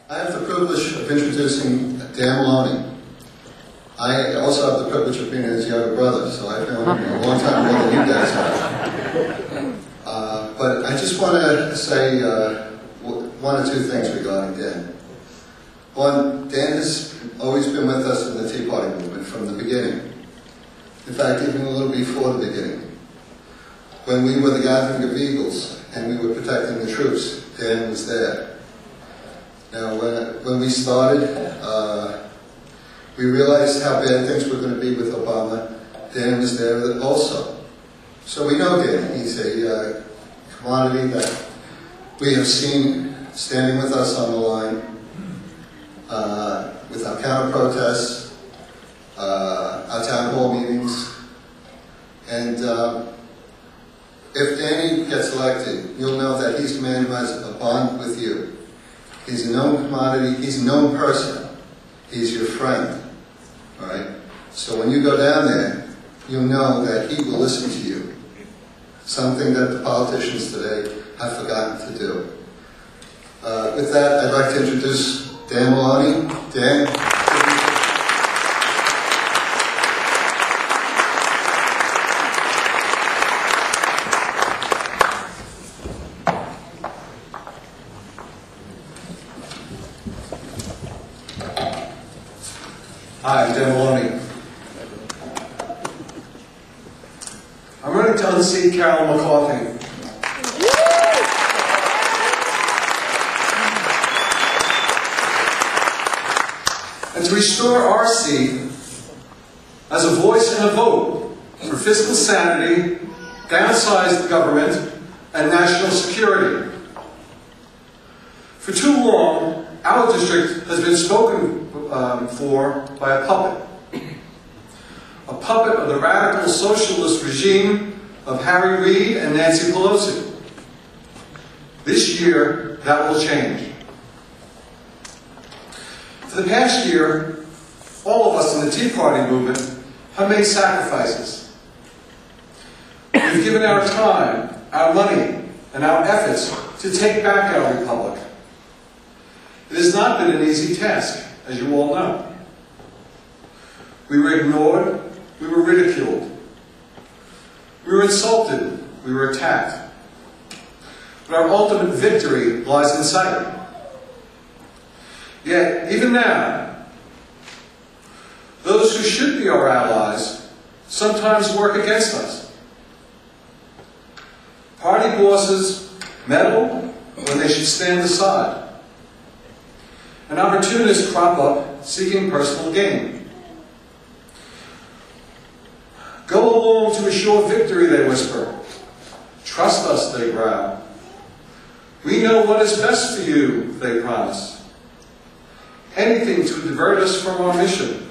I have the privilege of introducing Dan Maloney. I also have the privilege of being his younger brother, so I've known him a long time more than you guys have. But I just want to say one or two things regarding Dan. One, Dan has always been with us in the Tea Party movement from the beginning. In fact, even a little before the beginning. When we were the gathering of eagles and we were protecting the troops, Dan was there. Now, when we started, we realized how bad things were going to be with Obama. Dan was there also. So we know Dan. He's a commodity that we have seen standing with us on the line, with our counter-protests, our town hall meetings. And if Danny gets elected, you'll know that he's a man who has a bond with you. He's a known commodity, he's a known person. He's your friend. All right? So when you go down there, you'll know that he will listen to you. Something that the politicians today have forgotten to do. With that, I'd like to introduce Dan Maloney. Dan. Hi, I'm Dan Maloney. I'm running to unseat Carol McCarthy. And to restore our seat as a voice and a vote for fiscal sanity, downsized government, and national security. For too long, our district has been spoken for by a puppet of the radical socialist regime of Harry Reid and Nancy Pelosi. This year, that will change. For the past year, all of us in the Tea Party movement have made sacrifices. We've given our time, our money, and our efforts to take back our republic. It has not been an easy task, as you all know. We were ignored, we were ridiculed, we were insulted, we were attacked. But our ultimate victory lies in sight. Yet, even now, those who should be our allies sometimes work against us. Party bosses meddle when they should stand aside. And opportunists crop up seeking personal gain. Go along to a sure victory, they whisper. Trust us, they growl. We know what is best for you, they promise. Anything to divert us from our mission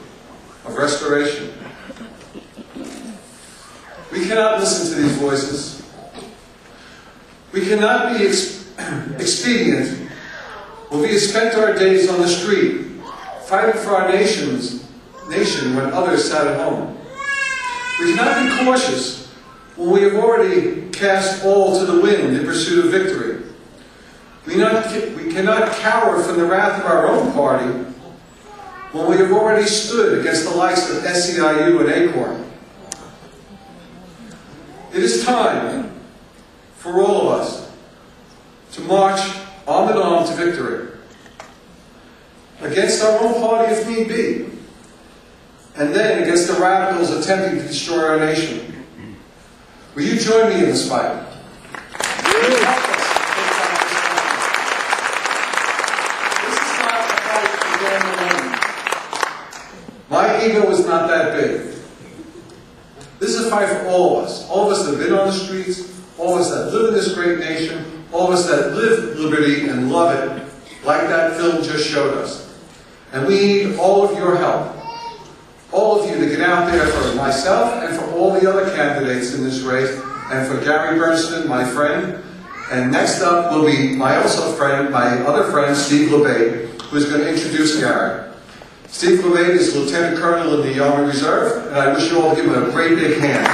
of restoration. We cannot listen to these voices. We cannot be expedient. We have spent our days on the street, fighting for our nation when others sat at home. We cannot be cautious when we have already cast all to the wind in pursuit of victory. We cannot cower from the wrath of our own party when we have already stood against the likes of SEIU and ACORN. It is time for all of us to march arm in arm to victory, against our own party if need be, and then against the radicals attempting to destroy our nation. Will you join me in this fight? Will you help us take back this country? This is not a fight for Dan Maloney. My ego is not that big. This is a fight for all of us that have been on the streets, all of us that live in this great nation, all of us that live liberty and love it, like that film just showed us. And we need all of your help. All of you to get out there for myself and for all the other candidates in this race, and for Gary Berntsen, my friend. And next up will be my other friend, Steve LeBate, who is going to introduce Gary. Steve LeBate is Lieutenant Colonel in the Army Reserve, and I wish you all give him a great big hand.